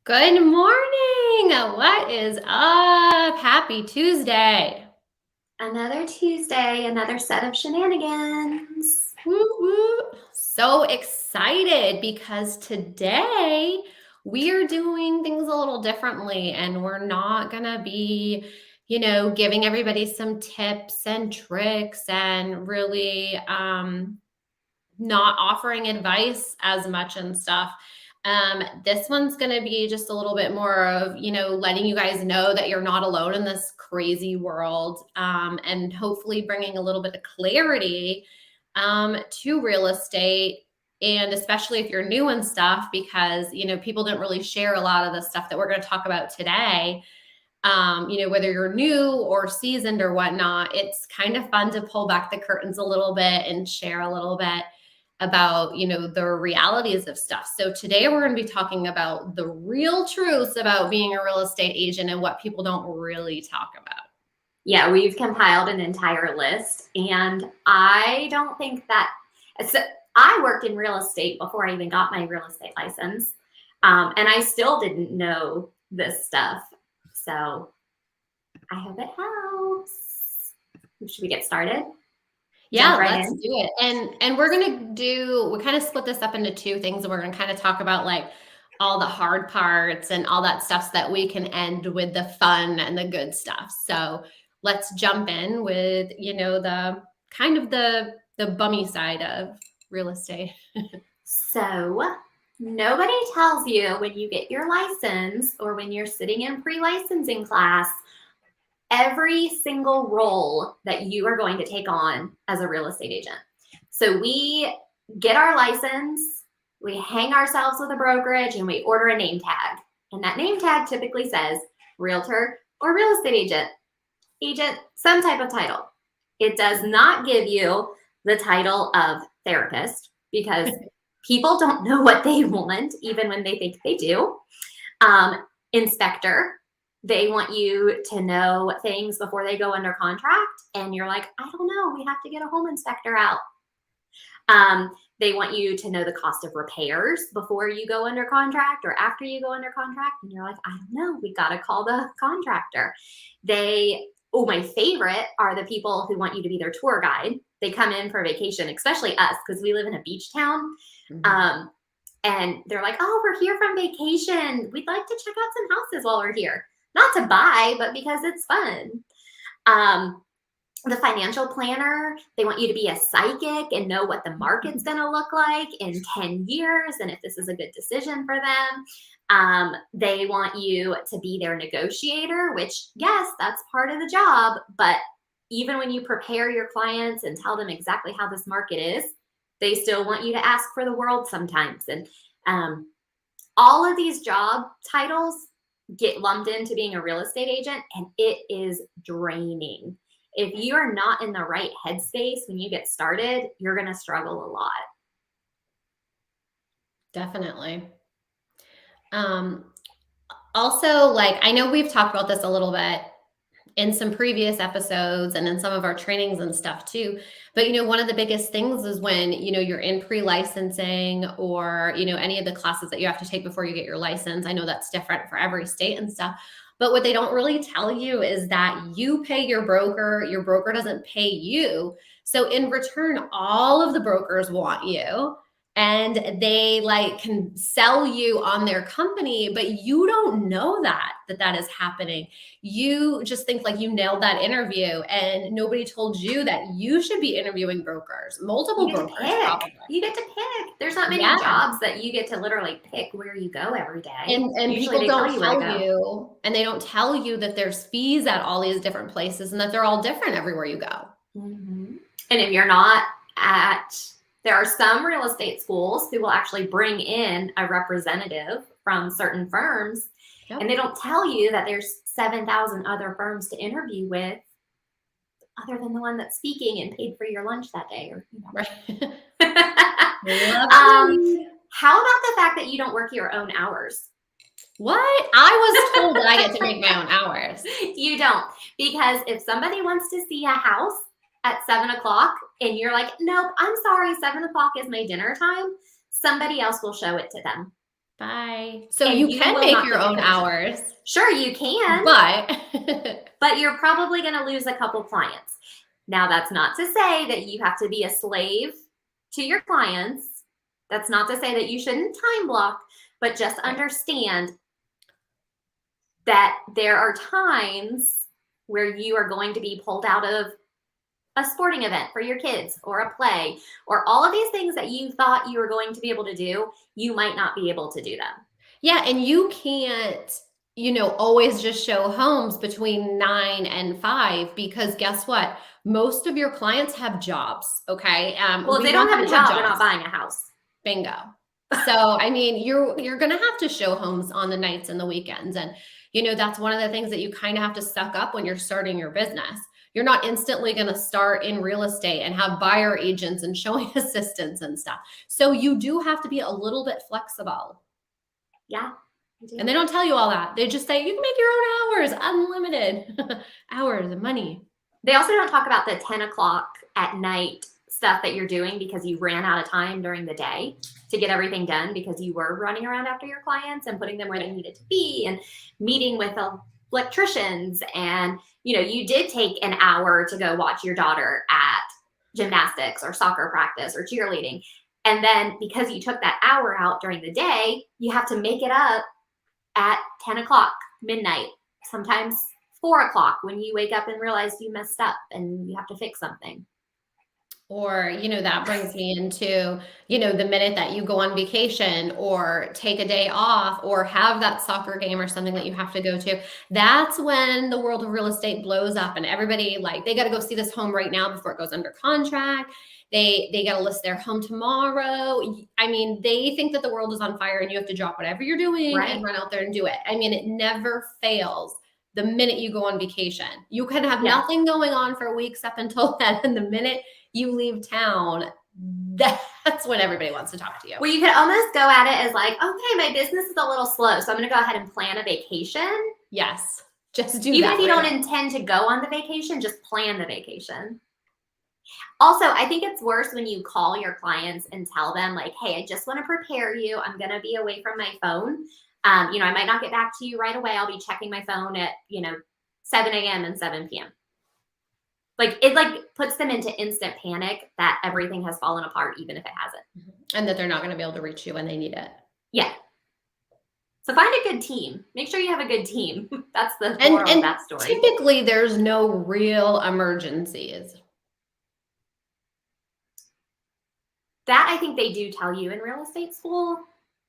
Good morning. What is up? Happy Tuesday. Another Tuesday, another set of shenanigans. Woo woo. So excited because today we are doing things a little differently and we're not going to be, giving everybody some tips and tricks and really not offering advice as much and stuff. This one's going to be just a little bit more of, letting you guys know that you're not alone in this crazy world, and hopefully bringing a little bit of clarity to real estate. And especially if you're new and stuff, because, people didn't really share a lot of the stuff that we're going to talk about today. Whether you're new or seasoned or whatnot, it's kind of fun to pull back the curtains a little bit and share a little bit about, the realities of stuff. So today we're going to be talking about the real truths about being a real estate agent and what people don't really talk about. Yeah, we've compiled an entire list, and I don't think that I worked in real estate before I even got my real estate license, and I still didn't know this stuff. So I hope it helps. Should we get started? Yeah, let's do it. And we're going to we kind of split this up into two things, and we're going to kind of talk about like all the hard parts and all that stuff so that we can end with the fun and the good stuff. So let's jump in with, the kind of the bummy side of real estate. So nobody tells you when you get your license or when you're sitting in pre-licensing class every single role that you are going to take on as a real estate agent. So we get our license, we hang ourselves with a brokerage, and we order a name tag. And that name tag typically says realtor or real estate agent, some type of title. It does not give you the title of therapist because people don't know what they want, even when they think they do. Inspector. They want you to know things before they go under contract. And you're like, I don't know, we have to get a home inspector out. They want you to know the cost of repairs before you go under contract or after you go under contract. And you're like, I don't know, we got to call the contractor. My favorite are the people who want you to be their tour guide. They come in for a vacation, especially us, because we live in a beach town. Mm-hmm. And they're like, oh, we're here from vacation. We'd like to check out some houses while we're here. Not to buy, but because it's fun. The financial planner, they want you to be a psychic and know what the market's going to look like in 10 years and if this is a good decision for them. They want you to be their negotiator, which, yes, that's part of the job. But even when you prepare your clients and tell them exactly how this market is, they still want you to ask for the world sometimes. And all of these job titles get lumped into being a real estate agent, and it is draining. If you are not in the right headspace when you get started, you're going to struggle a lot. Definitely. Also, like, I know we've talked about this a little bit in some previous episodes and in some of our trainings and stuff too. But, one of the biggest things is when, you're in pre-licensing or, any of the classes that you have to take before you get your license. I know that's different for every state and stuff. But what they don't really tell you is that you pay your broker doesn't pay you. So in return, all of the brokers want you and they like can sell you on their company, but you don't know that is happening. You just think like you nailed that interview, and nobody told you that you should be interviewing brokers, multiple You get to brokers pick. probably. You get to pick. There's not many Yeah. jobs that you get to literally pick where you go every day. And Usually people they tell don't you where to tell go. you, and they don't tell you that there's fees at all these different places and that they're all different everywhere you go. Mm-hmm. And if you're not there are some real estate schools who will actually bring in a representative from certain firms, Yep. and they don't tell you that there's 7,000 other firms to interview with other than the one that's speaking and paid for your lunch that day. Or, Right. how about the fact that you don't work your own hours? What? I was told that I get to make my own hours. You don't. Because if somebody wants to see a house at 7 o'clock and you're like, nope, I'm sorry, 7 o'clock is my dinner time, somebody else will show it to them. Bye. So And you you can will make not your get the own commission. hours. Sure, you can. But you're probably going to lose a couple clients. Now, that's not to say that you have to be a slave to your clients. That's not to say that you shouldn't time block, but just understand that there are times where you are going to be pulled out of a sporting event for your kids or a play or all of these things that you thought you were going to be able to do. You might not be able to do them. Yeah, and you can't, always just show homes between 9 and 5, because guess what? Most of your clients have jobs, okay? Well, if we they don't want have them a to have job, they're not jobs. buying a house. Bingo. So, I mean, you're going to have to show homes on the nights and the weekends. And, that's one of the things that you kind of have to suck up when you're starting your business. You're not instantly going to start in real estate and have buyer agents and showing assistants and stuff. So you do have to be a little bit flexible. Yeah. And they don't tell you all that. They just say, you can make your own hours, unlimited hours and money. They also don't talk about the 10 o'clock at night stuff that you're doing because you ran out of time during the day to get everything done because you were running around after your clients and putting them where they needed to be and meeting with electricians. And, you did take an hour to go watch your daughter at gymnastics or soccer practice or cheerleading. And then because you took that hour out during the day, you have to make it up at 10 o'clock, midnight, sometimes 4 o'clock when you wake up and realize you messed up and you have to fix something. Or, that brings me into, the minute that you go on vacation or take a day off or have that soccer game or something that you have to go to, that's when the world of real estate blows up and everybody they got to go see this home right now before it goes under contract. They got to list their home tomorrow. I mean, they think that the world is on fire and you have to drop whatever you're doing and run out there and do it. I mean, it never fails. The minute you go on vacation, you can have nothing going on for weeks up until then. And the minute you leave town, that's when everybody wants to talk to you. Well, you could almost go at it as like, okay, my business is a little slow, so I'm going to go ahead and plan a vacation. Yes, just do Even that. if you don't intend to go on the vacation, just plan the vacation. Also, I think it's worse when you call your clients and tell them like, hey, I just want to prepare you. I'm going to be away from my phone. I might not get back to you right away. I'll be checking my phone at, 7 a.m. and 7 p.m. It puts them into instant panic that everything has fallen apart, even if it hasn't. And that they're not going to be able to reach you when they need it. Yeah. So find a good team. Make sure you have a good team. That's the moral of that story. Typically, there's no real emergencies. That I think they do tell you in real estate school,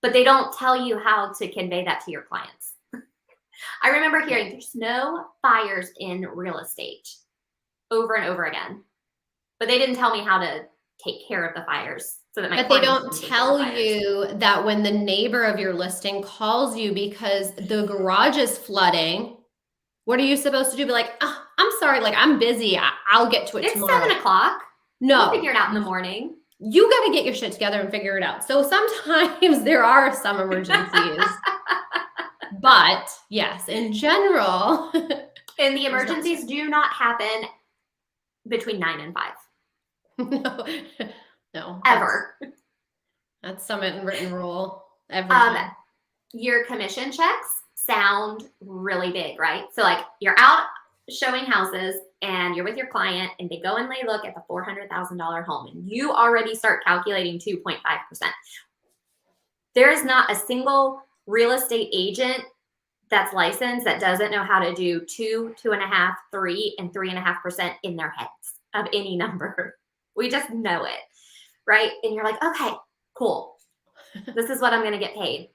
but they don't tell you how to convey that to your clients. I remember hearing there's no fires in real estate over and over again, but they didn't tell me how to take care of the fires so that But they don't tell you that when the neighbor of your listing calls you because the garage is flooding, what are you supposed to do? Be like, oh, I'm sorry, I'm busy. I'll get to it tomorrow. It's 7 o'clock. No. We'll figure it out in the morning. You got to get your shit together and figure it out. So sometimes there are some emergencies. But yes, in general. And the emergencies do not happen between 9 and 5. No. Ever. That's some written rule. Every time. Your commission checks sound really big, right? So you're out showing houses and you're with your client and they go and they look at the $400,000 home and you already start calculating 2.5%. There is not a single real estate agent that's licensed that doesn't know how to do 2, 2.5, 3, and 3.5% in their heads of any number. We just know it, right? And you're like, okay, cool. This is what I'm going to get paid.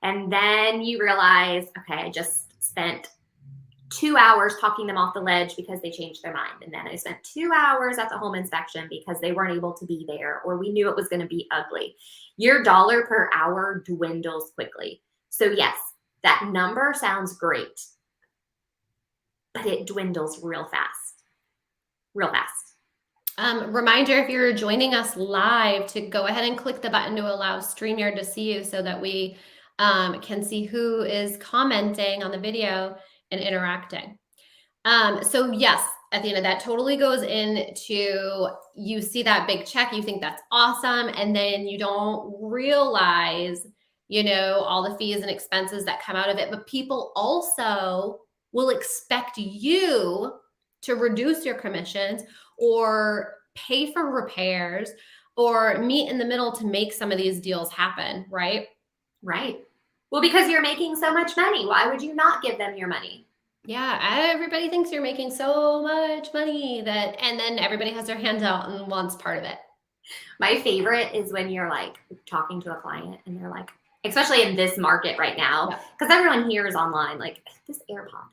And then you realize, okay, I just spent 2 hours talking them off the ledge because they changed their mind. And then I spent 2 hours at the home inspection because they weren't able to be there or we knew it was going to be ugly. Your dollar per hour dwindles quickly. So yes, that number sounds great, but it dwindles real fast, real fast. Reminder, if you're joining us live, to go ahead and click the button to allow StreamYard to see you so that we can see who is commenting on the video and interacting. So yes, Athena, that totally goes into, you see that big check, you think that's awesome, and then you don't realize, you know, all the fees and expenses that come out of it. But people also will expect you to reduce your commissions or pay for repairs or meet in the middle to make some of these deals happen, right? Right. Well, because you're making so much money. Why would you not give them your money? Yeah, everybody thinks you're making so much money that, and then everybody has their hand out and wants part of it. My favorite is when you're like talking to a client and they're like, especially in this market right now, because everyone hears online, like this AirPod.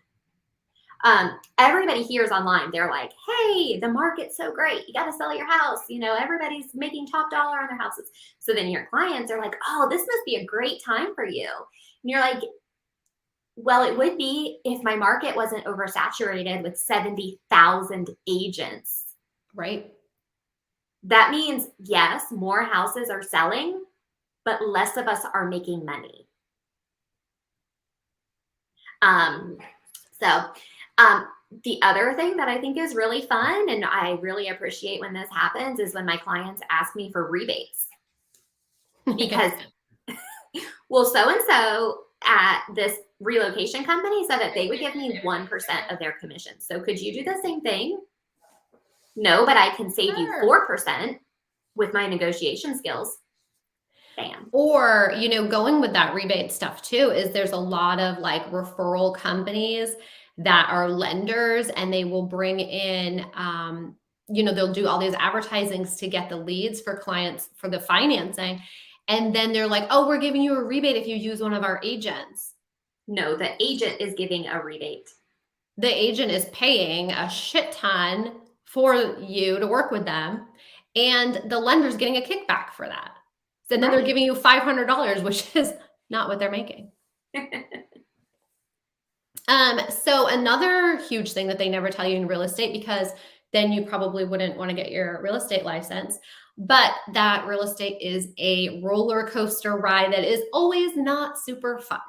Everybody hears online, they're like, hey, the market's so great. You got to sell your house. You know, everybody's making top dollar on their houses. So then your clients are like, oh, this must be a great time for you. And you're like, well, it would be if my market wasn't oversaturated with 70,000 agents. Right. That means, yes, more houses are selling, but less of us are making money. The other thing that I think is really fun, and I really appreciate when this happens, is when my clients ask me for rebates. Because, well, so-and-so at this relocation company said that they would give me 1% of their commission. So could you do the same thing? No, but I can save you 4% with my negotiation skills. Bam. Or, you know, going with that rebate stuff too, is there's a lot of like referral companies that are lenders and they will bring in, you know, they'll do all these advertisings to get the leads for clients for the financing. And then they're like, oh, we're giving you a rebate if you use one of our agents. No, the agent is giving a rebate. The agent is paying a shit ton for you to work with them. And the lender's getting a kickback for that. And then they're giving you $500, which is not what they're making. So another huge thing that they never tell you in real estate, because then you probably wouldn't want to get your real estate license, but that real estate is a roller coaster ride that is always not super fun.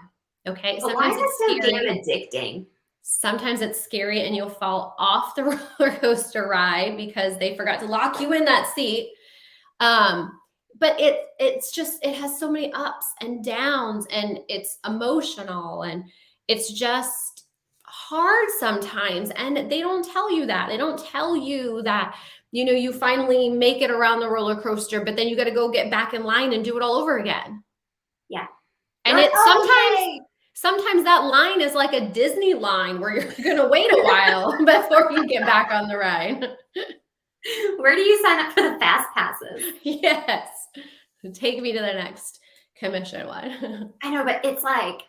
Okay. But why is it so damn addicting? Sometimes it's scary and you'll fall off the roller coaster ride because they forgot to lock you in that seat. But it's just, it has so many ups and downs and it's emotional and it's just hard sometimes. And they don't tell you that. They don't tell you that, you know, you finally make it around the roller coaster, but then you got to go get back in line and do it all over again. Yeah. And it's sometimes that line is like a Disney line where you're going to wait a while before you get back on the ride. Where do you sign up for the fast passes? Yes. Take me to the next commission one. I know, but it's like,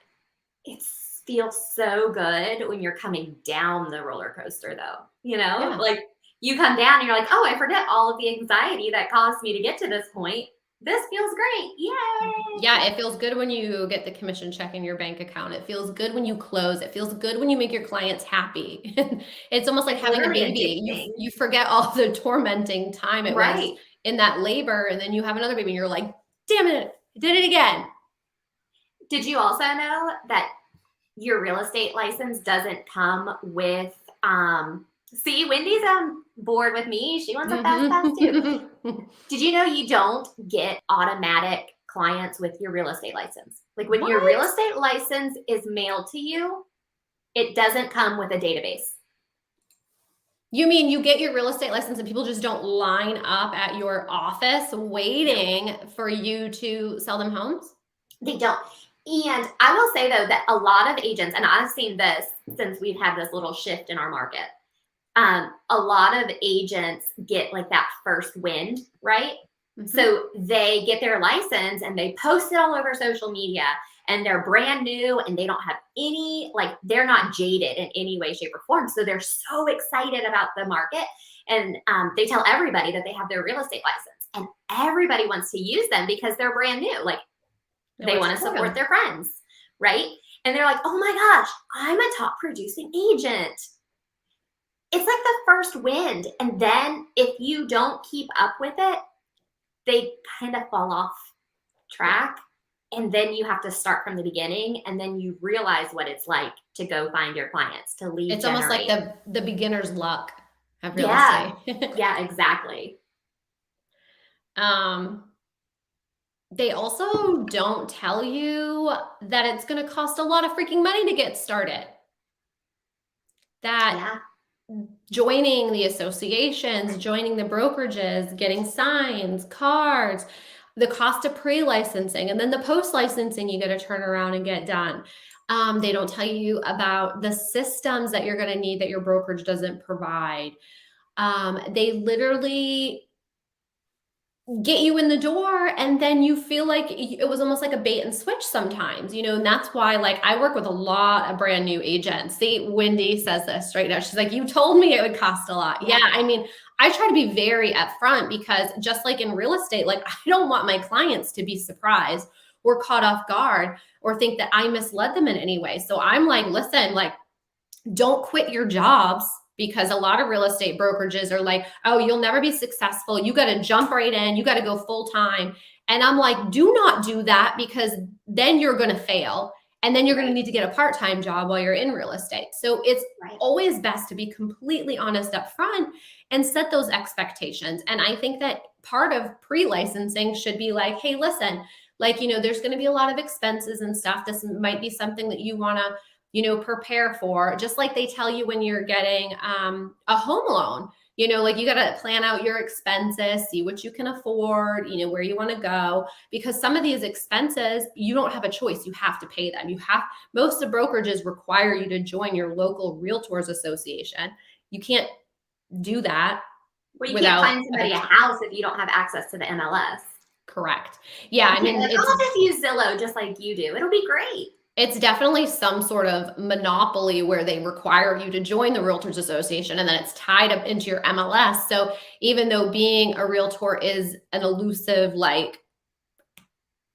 it feels so good when you're coming down the roller coaster though. You know, Yeah. like you come down and you're like, oh, I forget all of the anxiety that caused me to get to this point. This feels great. Yay. Yeah, it feels good when you get the commission check in your bank account. It feels good when you close. It feels good when you make your clients happy. It's almost like having a baby. You forget all the tormenting time it was in that labor, and then you have another baby and you're like, damn it, I did it again. Did you also know that your real estate license doesn't come with, see, Wendy's on board with me. She wants a fast pass too. Did you know you don't get automatic clients with your real estate license? Like when your real estate license is mailed to you, it doesn't come with a database. You mean you get your real estate license and people just don't line up at your office waiting for you to sell them homes? They don't. And I will say though that a lot of agents, and I've seen this since we've had this little shift in our market, a lot of agents get like that first wind, right? Mm-hmm. So they get their license and they post it all over social media, and they're brand new and they don't have any, like, they're not jaded in any way, shape, or form. So they're so excited about the market. And they tell everybody that they have their real estate license, and everybody wants to use them because they're brand new. Like, they want to support their friends, right? And they're like, oh my gosh, I'm a top producing agent. It's like the first wind. And then if you don't keep up with it, they kind of fall off track. And then you have to start from the beginning. And then you realize what it's like to go find your clients, to lead It's generate. almost like the beginner's luck of real estate. Yeah, exactly. They also don't tell you that it's going to cost a lot of freaking money to get started. That joining the associations, joining the brokerages, getting signs, cards, the cost of pre-licensing, and then the post-licensing you got to turn around and get done. They don't tell you about the systems that you're going to need that your brokerage doesn't provide. They literally get you in the door, and then you feel like it was almost like a bait and switch sometimes, and that's why, like, I work with a lot of brand new agents. See, Wendy says this right now. She's like, you told me it would cost a lot. Yeah, I mean, I try to be very upfront, because just like in real estate, like, I don't want my clients to be surprised or caught off guard or think that I misled them in any way. So I'm like, listen, like, don't quit your jobs, because a lot of real estate brokerages are like, oh, you'll never be successful. You got to jump right in. You got to go full time. And I'm like, do not do that, because then you're going to fail. And then you're going to need to get a part-time job while you're in real estate. So it's always best to be completely honest up front and set those expectations. And I think that part of pre-licensing should be like, hey, listen, like, there's going to be a lot of expenses and stuff. This might be something that you want to prepare for, just like they tell you when you're getting a home loan. Like, you got to plan out your expenses, see what you can afford, where you want to go, because some of these expenses, you don't have a choice. You have to pay them. Most of brokerages require you to join your local realtors association. You can't do that. Well, you can't find somebody a house if you don't have access to the MLS. Correct. Yeah. I mean, I'll just use Zillow just like you do. It'll be great. It's definitely some sort of monopoly where they require you to join the Realtors Association, and then it's tied up into your MLS. So even though being a realtor is an elusive, like,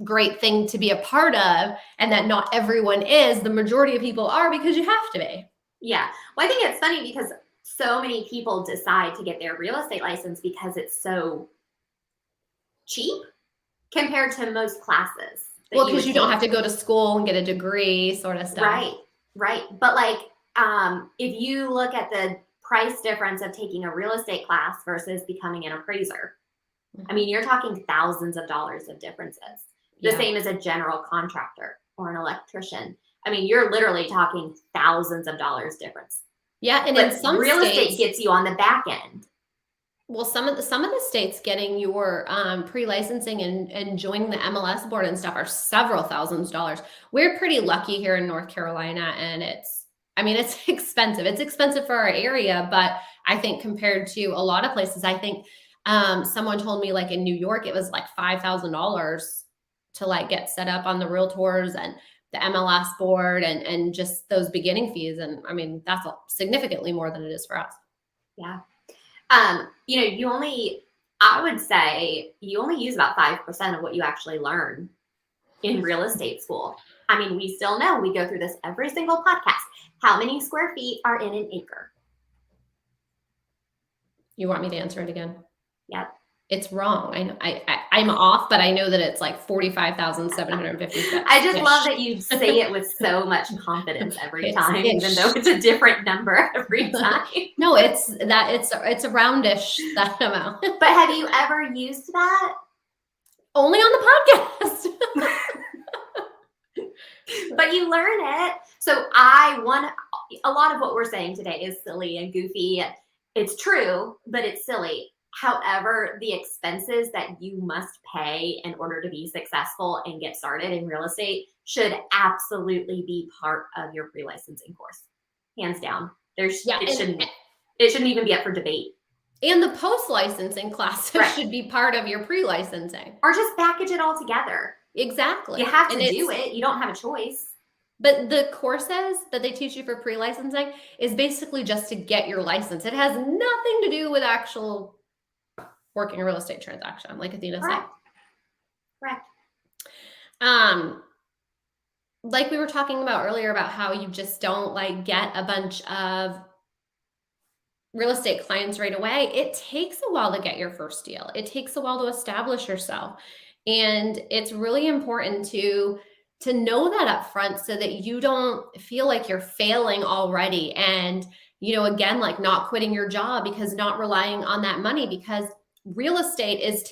great thing to be a part of, and that not everyone is, the majority of people are, because you have to be. Yeah. Well, I think it's funny because so many people decide to get their real estate license because it's so cheap compared to most classes. Well, because you don't have to go to school and get a degree, sort of stuff. Right. But like, if you look at the price difference of taking a real estate class versus becoming an appraiser, I mean, you're talking thousands of dollars of differences. The same as a general contractor or an electrician. I mean, you're literally talking thousands of dollars difference. Yeah, and but in some real states, estate gets you on the back end. Well, some of the states getting your pre-licensing and joining the MLS board and stuff are several thousands of dollars. We're pretty lucky here in North Carolina, and it's expensive. It's expensive for our area, but I think compared to a lot of places, I think someone told me, like, in New York, it was like $5,000 to, like, get set up on the realtors and the MLS board and just those beginning fees. And I mean, that's significantly more than it is for us. Yeah. I would say you only use about 5% of what you actually learn in real estate school. I mean, we still know, we go through this every single podcast. How many square feet are in an acre? You want me to answer it again? Yep. It's wrong. I know I'm off, but I know that it's like 45,750 steps. I just love that you say it with so much confidence every time, even though it's a different number every time. No, it's a roundish, that amount. But have you ever used that? Only on the podcast. But you learn it. So a lot of what we're saying today is silly and goofy, It's true, but it's silly. However, the expenses that you must pay in order to be successful and get started in real estate should absolutely be part of your pre-licensing course. Hands down. Yeah, It shouldn't even be up for debate. and the post-licensing classes Right. should be part of your pre-licensing. Or just package it all together. Exactly. You have And to do it. You don't have a choice. but the courses that they teach you for pre-licensing is basically just to get your license. It has nothing to do with actual working a real estate transaction, like Athena said. Correct. Like we were talking about earlier about how you just don't like get a bunch of real estate clients right away. It takes a while to get your first deal. It takes a while to establish yourself. And it's really important to know that up front so that you don't feel like you're failing already. And, again, like not quitting your job because not relying on that money, because real estate is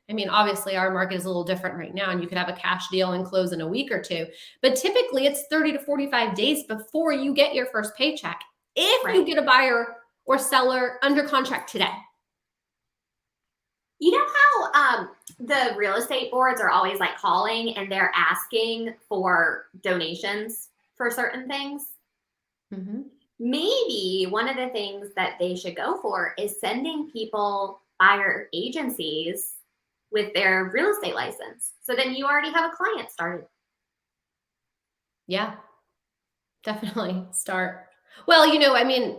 I mean, obviously our market is a little different right now and you could have a cash deal and close in a week or two, but typically it's 30 to 45 days before you get your first paycheck. If you get a buyer or seller under contract today. You know how the real estate boards are always like calling and they're asking for donations for certain things? Mm-hmm. Maybe one of the things that they should go for is sending people buyer agencies with their real estate license. So then you already have a client started. Yeah, definitely start. Well, I mean,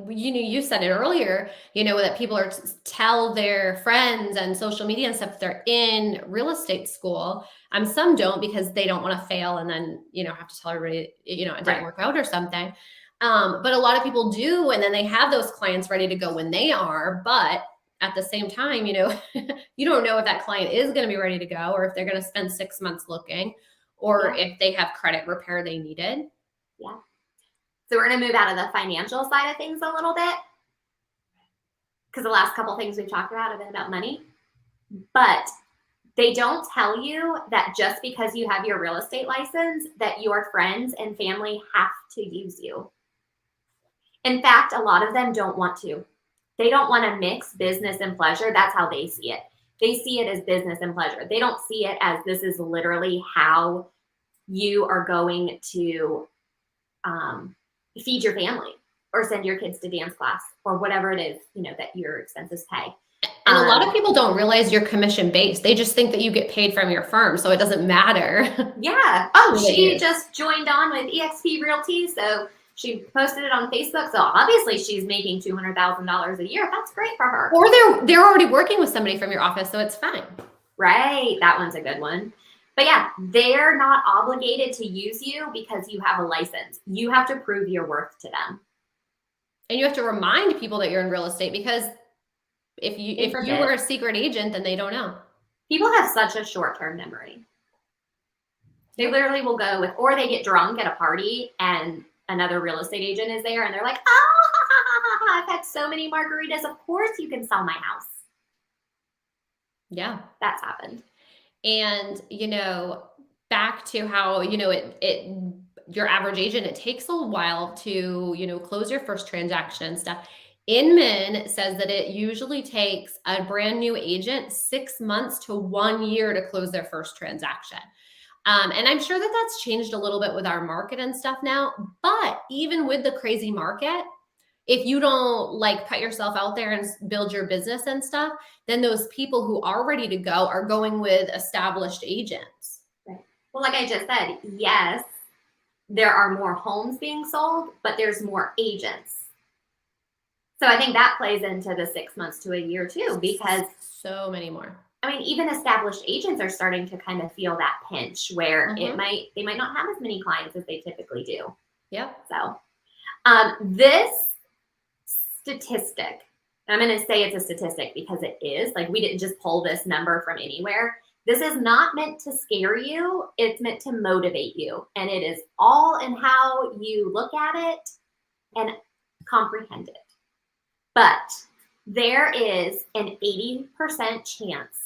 you said it earlier, that people tell their friends and social media and stuff that they're in real estate school. Some don't because they don't want to fail and then, have to tell everybody, it didn't work out or something. But a lot of people do, and then they have those clients ready to go when they are. But at the same time, you don't know if that client is going to be ready to go or if they're going to spend 6 months looking or if they have credit repair they needed. Yeah. So we're going to move out of the financial side of things a little bit because the last couple things we've talked about have been about money. But they don't tell you that just because you have your real estate license that your friends and family have to use you. In fact, a lot of them don't want to. They don't want to mix business and pleasure. That's how they see it. They see it as business and pleasure. They don't see it as this is literally how you are going to feed your family or send your kids to dance class or whatever it is, that your expenses pay. And a lot of people don't realize you're commission based. They just think that you get paid from your firm, so it doesn't matter. Yeah. Oh, she just joined on with eXp Realty, so she posted it on Facebook. So obviously she's making $200,000 a year. That's great for her. Or they're already working with somebody from your office, so it's fine. Right. That one's a good one. But yeah, they're not obligated to use you because you have a license. You have to prove your worth to them. And you have to remind people that you're in real estate because if you were a secret agent, then they don't know. People have such a short-term memory. They literally will go with, or they get drunk at a party and another real estate agent is there and they're like, oh, I've had so many margaritas. Of course you can sell my house. Yeah. That's happened. And, back to how, your average agent, it takes a while to, close your first transaction and stuff. Inman says that it usually takes a brand new agent 6 months to 1 year to close their first transaction. And I'm sure that that's changed a little bit with our market and stuff now. But even with the crazy market, if you don't put yourself out there and build your business and stuff, then those people who are ready to go are going with established agents. Right. Well, like I just said, yes, there are more homes being sold, but there's more agents. So I think that plays into the 6 months to a year too, because so many more. I mean, even established agents are starting to kind of feel that pinch where they might not have as many clients as they typically do. Yep. So this statistic, I'm going to say it's a statistic because it is, we didn't just pull this number from anywhere. This is not meant to scare you. It's meant to motivate you. And it is all in how you look at it and comprehend it. But there is an 80% chance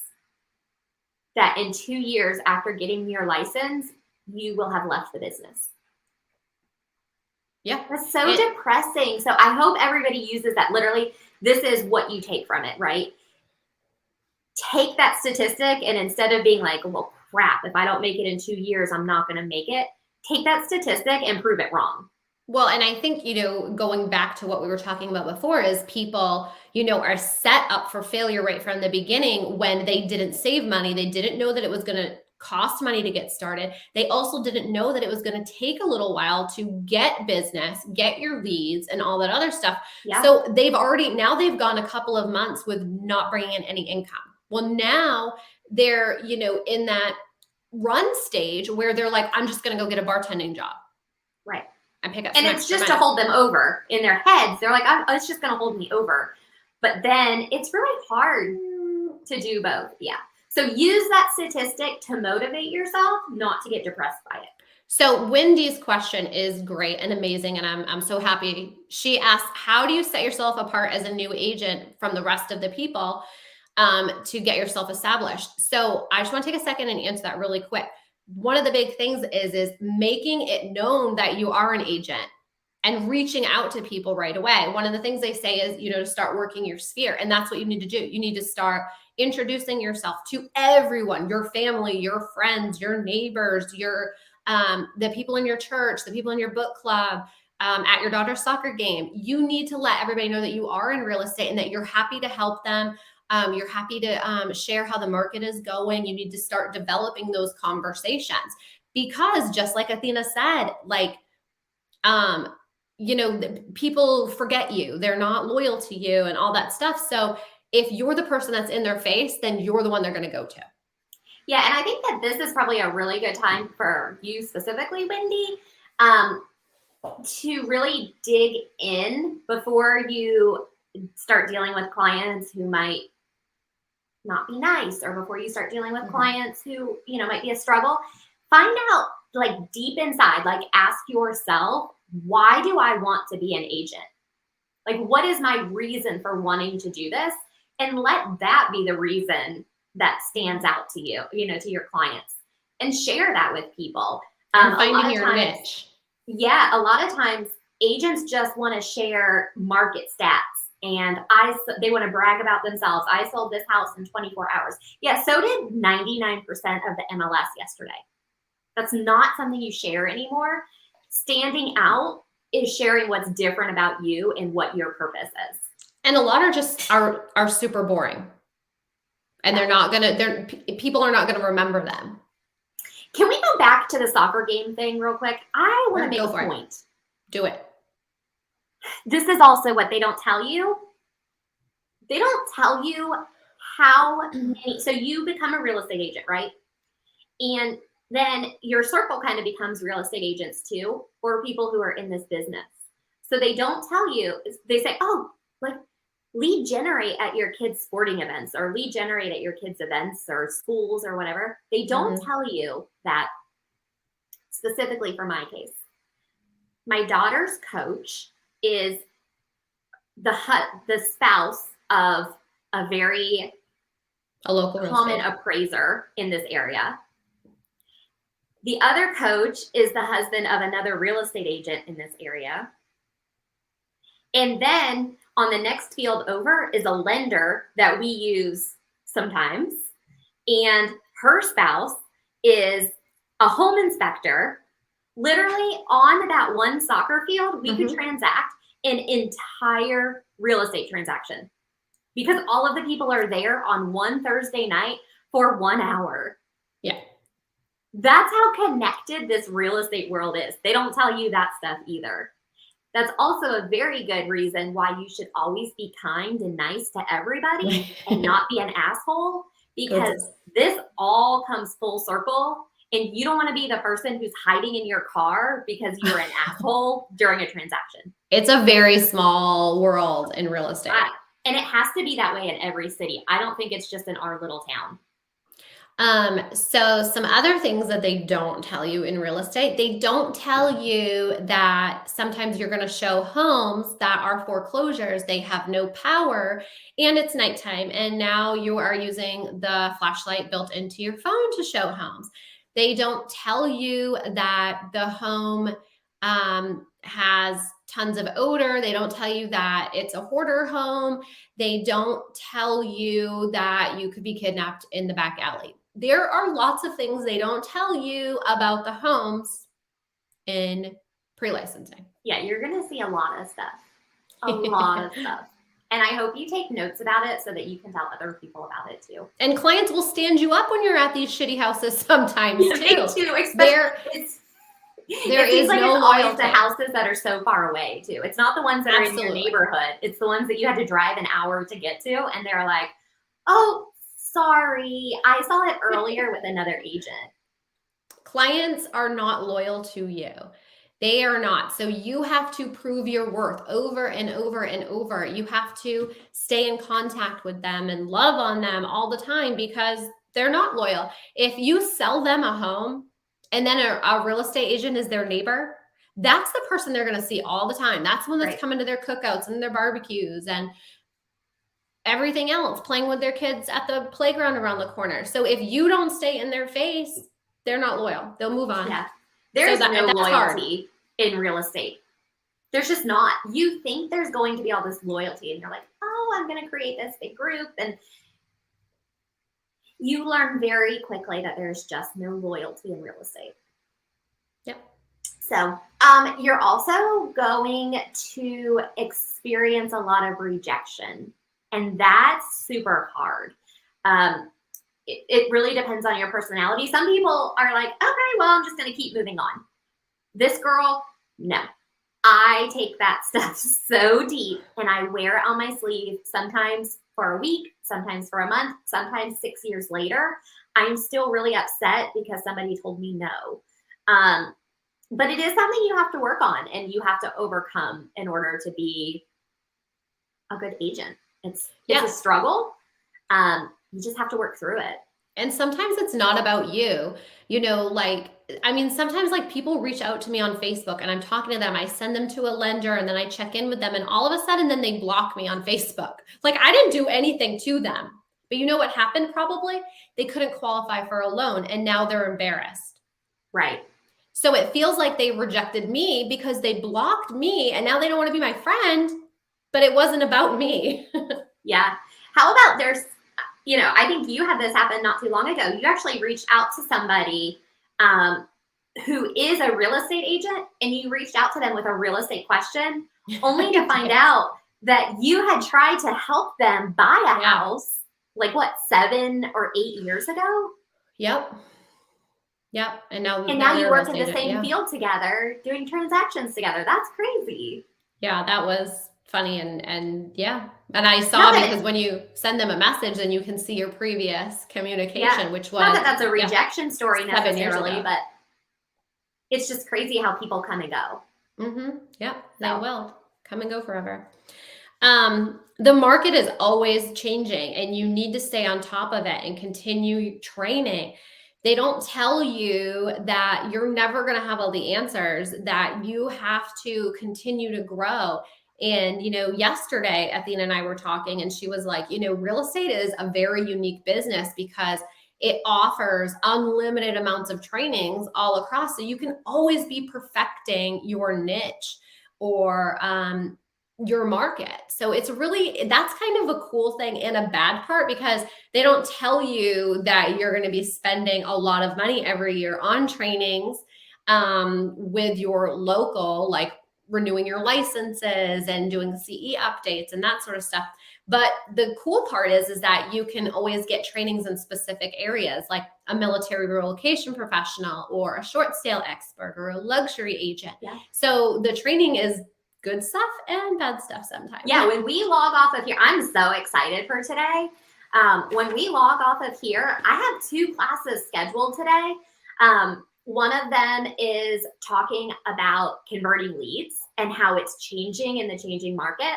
that in 2 years after getting your license, you will have left the business. Yeah. That's so It, depressing. So I hope everybody uses that. Literally, this is what you take from it, right? Take that statistic, and instead of being like, well, crap, if I don't make it in 2 years, I'm not going to make it. Take that statistic and prove it wrong. Well, and I think, going back to what we were talking about before is people, are set up for failure right from the beginning when they didn't save money. They didn't know that it was going to cost money to get started. They also didn't know that it was going to take a little while to get business, get your leads, and all that other stuff. Yeah. So now they've gone a couple of months with not bringing in any income. Well, now they're, in that run stage where they're like, I'm just going to go get a bartending job. Right. And pick up And some it's extra just money. to hold them over in their heads. They're like, it's just going to hold me over. But then it's really hard to do both. Yeah. So use that statistic to motivate yourself, not to get depressed by it. So Wendy's question is great and amazing, and I'm so happy. She asked, how do you set yourself apart as a new agent from the rest of the people to get yourself established? So I just want to take a second and answer that really quick. One of the big things is making it known that you are an agent and reaching out to people right away. One of the things they say is, to start working your sphere. And that's what you need to do. You need to start introducing yourself to everyone, your family, your friends, your neighbors, the people in your church, the people in your book club, at your daughter's soccer game. You need to let everybody know that you are in real estate and that you're happy to help them. You're happy to share how the market is going. You need to start developing those conversations because, just like Athena said, people forget you. They're not loyal to you and all that stuff. So if you're the person that's in their face, then you're the one they're going to go to. Yeah, and I think that this is probably a really good time for you specifically, Wendy, to really dig in before you start dealing with clients who might not be nice, or before you start dealing with clients who, might be a struggle. Find out, like, deep inside, like, ask yourself, why do I want to be an agent? Like, what is my reason for wanting to do this? And let that be the reason that stands out to you, to your clients, and share that with people. Finding your niche. Yeah, a lot of times agents just want to share market stats, and they want to brag about themselves. I sold this house in 24 hours. Yeah, so did 99% of the MLS yesterday. That's not something you share anymore. Standing out is sharing what's different about you and what your purpose is. And a lot are super boring. And people are not gonna remember them. Can we go back to the soccer game thing real quick? I want to make a point. Do it. This is also what they don't tell you. They don't tell you how many. So you become a real estate agent, right? And then your circle kind of becomes real estate agents too, or people who are in this business. So they don't tell you. They say, oh, like, lead generate at your kids' sporting events, or lead generate at your kids' events or schools or whatever. They don't tell you that specifically for my case. My daughter's coach is the spouse of a local common appraiser in this area. The other coach is the husband of another real estate agent in this area. And then on the next field over is a lender that we use sometimes. And her spouse is a home inspector. Literally on that one soccer field, we could transact an entire real estate transaction because all of the people are there on one Thursday night for 1 hour. Yeah. That's how connected this real estate world is. They don't tell you that stuff either. That's also a very good reason why you should always be kind and nice to everybody and not be an asshole, because this all comes full circle, and you don't want to be the person who's hiding in your car because you're an asshole during a transaction. It's a very small world in real estate. And it has to be that way in every city. I don't think it's just in our little town. So some other things that they don't tell you in real estate, they don't tell you that sometimes you're going to show homes that are foreclosures. They have no power and it's nighttime. And now you are using the flashlight built into your phone to show homes. They don't tell you that the home has tons of odor. They don't tell you that it's a hoarder home. They don't tell you that you could be kidnapped in the back alley. There are lots of things they don't tell you about the homes in pre-licensing. Yeah, you're going to see a lot of stuff. A lot of stuff. And I hope you take notes about it so that you can tell other people about it too. And clients will stand you up when you're at these shitty houses sometimes too. Me too. It seems like no it's always loyalty. the houses that are so far away too. It's not the ones that are in your neighborhood. It's the ones that you had to drive an hour to get to, and they're like, "Oh, sorry, I saw it earlier with another agent." Clients are not loyal to you. They are not. So you have to prove your worth over and over and over. You have to stay in contact with them and love on them all the time because they're not loyal. If you sell them a home and then a real estate agent is their neighbor, that's the person they're going to see all the time. That's the one that's coming to their cookouts and their barbecues and everything else, playing with their kids at the playground around the corner. So if you don't stay in their face, they're not loyal. They'll move on. Yeah. There's no loyalty in real estate. There's just not. You think there's going to be all this loyalty and you're like, oh, I'm going to create this big group. And you learn very quickly that there's just no loyalty in real estate. Yep. So you're also going to experience a lot of rejection. And that's super hard. It really depends on your personality. Some people are like, okay, well, I'm just going to keep moving on. This girl, no. I take that stuff so deep and I wear it on my sleeve, sometimes for a week, sometimes for a month, sometimes 6 years later. I'm still really upset because somebody told me no. But it is something you have to work on and you have to overcome in order to be a good agent. It's a struggle. You just have to work through it. And sometimes it's not about you, sometimes like people reach out to me on Facebook and I'm talking to them. I send them to a lender and then I check in with them and all of a sudden then they block me on Facebook. Like I didn't do anything to them, but you know what happened probably? They couldn't qualify for a loan and now they're embarrassed. Right. So it feels like they rejected me because they blocked me and now they don't want to be my friend, but it wasn't about me. Yeah. How about I think you had this happen not too long ago. You actually reached out to somebody who is a real estate agent and you reached out to them with a real estate question only to find out that you had tried to help them buy a house 7 or 8 years ago? Yep. And now you work in the same field together doing transactions together. That's crazy. Yeah, that was funny and I saw because when you send them a message then you can see your previous communication, which was not that that's a rejection story necessarily, but it's just crazy how people come and go. Mm-hmm. Yep, they will come and go forever. The market is always changing and you need to stay on top of it and continue training. They don't tell you that you're never going to have all the answers, that you have to continue to grow. And, yesterday, Athena and I were talking and she was like, real estate is a very unique business because it offers unlimited amounts of trainings all across. So you can always be perfecting your niche or your market. So that's kind of a cool thing and a bad part because they don't tell you that you're going to be spending a lot of money every year on trainings with your local, like renewing your licenses and doing CE updates and that sort of stuff. But the cool part is that you can always get trainings in specific areas like a military relocation professional or a short sale expert or a luxury agent. Yeah. So the training is good stuff and bad stuff sometimes. Yeah, when we log off of here, I'm so excited for today. When we log off of here, I have 2 classes scheduled today. One of them is talking about converting leads and how it's changing in the changing market.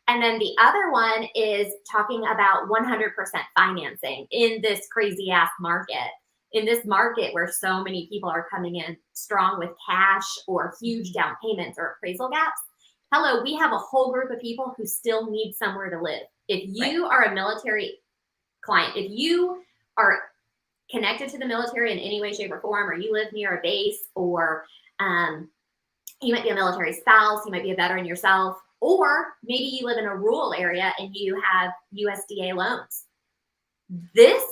And then the other one is talking about 100% financing in this crazy ass market. In this market where so many people are coming in strong with cash or huge down payments or appraisal gaps. Hello, we have a whole group of people who still need somewhere to live. If you are a military client, if you are connected to the military in any way, shape, or form, or you live near a base, or You might be a military spouse, you might be a veteran yourself, or maybe you live in a rural area and you have USDA loans. This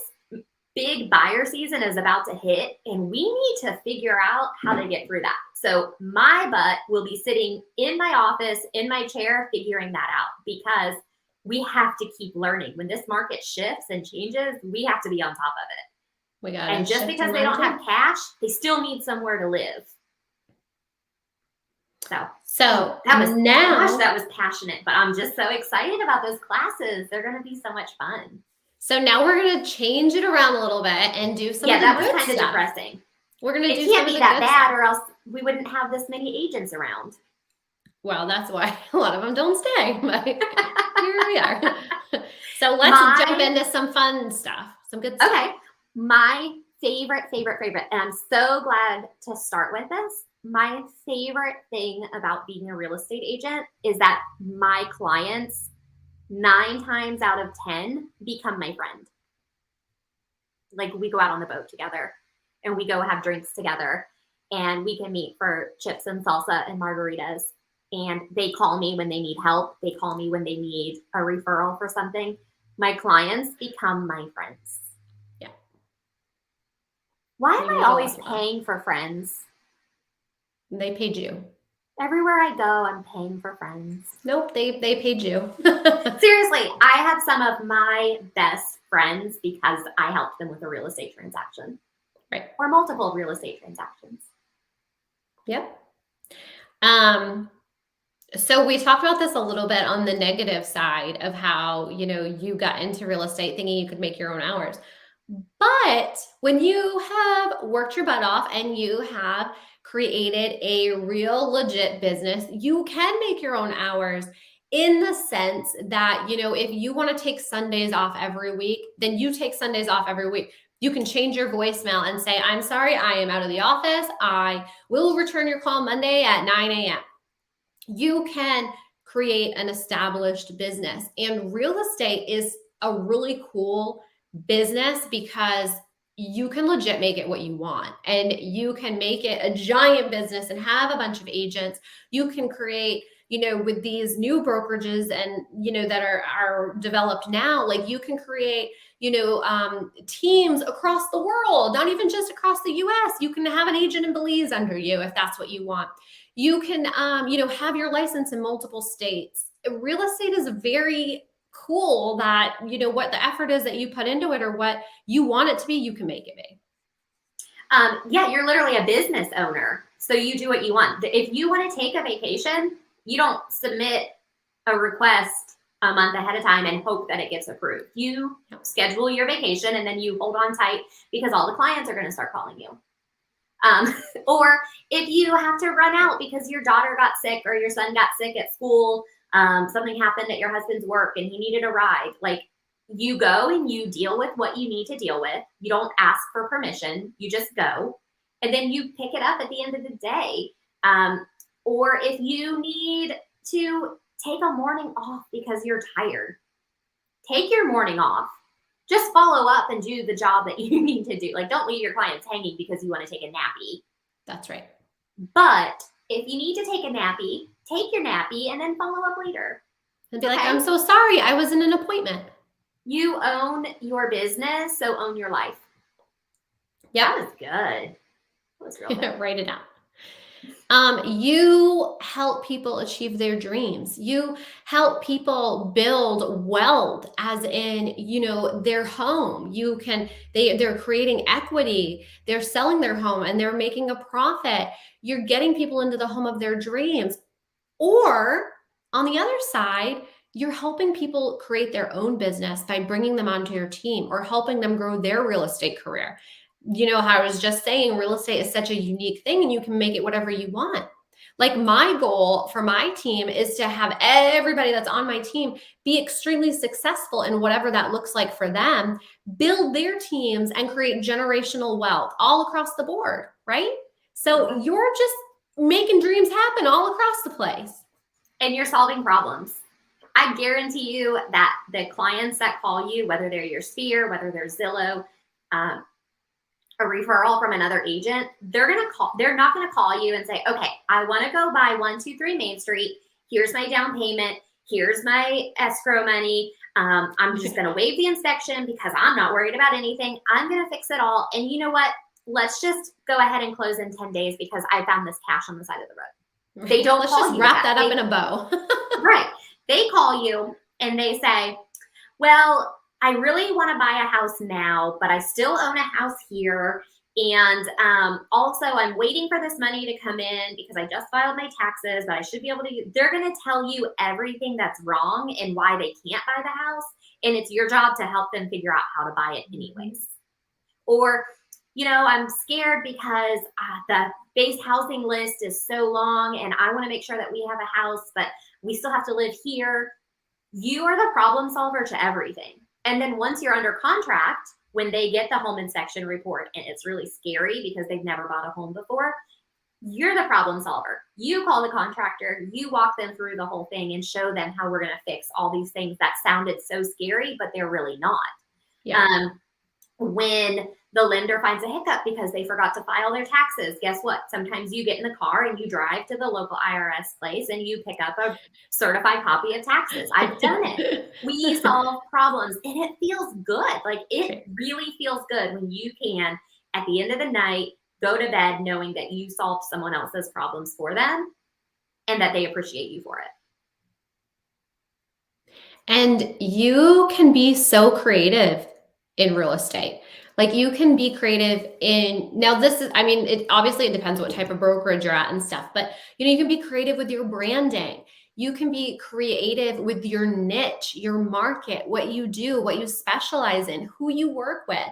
big buyer season is about to hit, and we need to figure out how to get through that. So my butt will be sitting in my office, in my chair, figuring that out, because we have to keep learning. When this market shifts and changes, we have to be on top of it. We got And just because they don't have cash, they still need somewhere to live. So that was gosh, that was passionate, but I'm just so excited about those classes. They're going to be so much fun. So now we're going to change it around a little bit and do some of the that good was kind stuff. of depressing. We're going to do it can't some be of the that good bad, stuff. or else we wouldn't have this many agents around. Well, that's why a lot of them don't stay, but here we are. So let's jump into some fun stuff, some good stuff. Okay. My favorite, and I'm so glad to start with this. My favorite thing about being a real estate agent is that my clients, 9 times out of 10, become my friend. Like, we go out on the boat together and we go have drinks together, and we can meet for chips and salsa and margaritas. And they call me when they need help. They call me when they need a referral for something. My clients become my friends. Yeah. Why am I always paying for friends? They paid you. Everywhere I go, I'm paying for friends. Nope, they paid you. Seriously, I have some of my best friends because I helped them with a real estate transaction. Right. Or multiple real estate transactions. Yep. So we talked about this a little bit on the negative side of how, you got into real estate thinking you could make your own hours. But when you have worked your butt off and you have created a real legit business, you can make your own hours, in the sense that, if you want to take Sundays off every week, then you take Sundays off every week. You can change your voicemail and say, I'm sorry, I am out of the office. I will return your call Monday at 9 a.m. You can create an established business. And real estate is a really cool business because you can legit make it what you want, and you can make it a giant business and have a bunch of agents. You can create, with these new brokerages and, that are developed now, like you can create, teams across the world, not even just across the US. You can have an agent in Belize under you if that's what you want. You can, have your license in multiple states. Real estate is very cool that, what the effort is that you put into it or what you want it to be, you can make it be. Yeah, you're literally a business owner. So you do what you want. If you want to take a vacation, you don't submit a request a month ahead of time and hope that it gets approved. You schedule your vacation and then you hold on tight, because all the clients are going to start calling you. Or if you have to run out because your daughter got sick or your son got sick at school, something happened at your husband's work and he needed a ride, like, you go and you deal with what you need to deal with. You don't ask for permission. You just go. And then you pick it up at the end of the day. Or if you need to take a morning off because you're tired, take your morning off. Just follow up and do the job that you need to do. Like, don't leave your clients hanging because you want to take a nappy. That's right. But if you need to take a nappy, take your nappy and then follow up later. And be like, I'm so sorry, I was in an appointment. You own your business, so own your life. Yeah. That was good. That was real good. Write it down. You help people achieve their dreams. You help people build wealth, as in, their home. They're creating equity. They're selling their home and they're making a profit. You're getting people into the home of their dreams. Or on the other side, you're helping people create their own business by bringing them onto your team or helping them grow their real estate career. How I was just saying, real estate is such a unique thing and you can make it whatever you want. Like, my goal for my team is to have everybody that's on my team be extremely successful in whatever that looks like for them, build their teams and create generational wealth all across the board, right? So you're just making dreams happen all across the place. And you're solving problems. I guarantee you that the clients that call you, whether they're your Sphere, whether they're Zillow, a referral from another agent, they're not gonna call you and say, okay, I want to go buy 123 Main Street. Here's my down payment. Here's my escrow money. I'm just gonna waive the inspection because I'm not worried about anything. I'm gonna fix it all. And you know what? Let's just go ahead and close in 10 days because I found this cash on the side of the road. They don't Let's call just you wrap that up in a bow. Right. They call you and they say, well, I really want to buy a house now, but I still own a house here. And also, I'm waiting for this money to come in because I just filed my taxes, but I should be able to. They're going to tell you everything that's wrong and why they can't buy the house. And it's your job to help them figure out how to buy it anyways. Or, I'm scared because the base housing list is so long and I want to make sure that we have a house, but we still have to live here. You are the problem solver to everything. And then once you're under contract, when they get the home inspection report and it's really scary because they've never bought a home before, you're the problem solver. You call the contractor, you walk them through the whole thing and show them how we're going to fix all these things that sounded so scary, but they're really not. Yeah. When the lender finds a hiccup because they forgot to file their taxes, guess what? Sometimes you get in the car and you drive to the local IRS place and you pick up a certified copy of taxes. I've done it. We solve problems and it feels good. Like it really feels good when you can, at the end of the night, go to bed knowing that you solved someone else's problems for them and that they appreciate you for it. And you can be so creative in real estate. Like you can be creative now this is, it depends what type of brokerage you're at and stuff, but you can be creative with your branding. You can be creative with your niche, your market, what you do, what you specialize in, who you work with.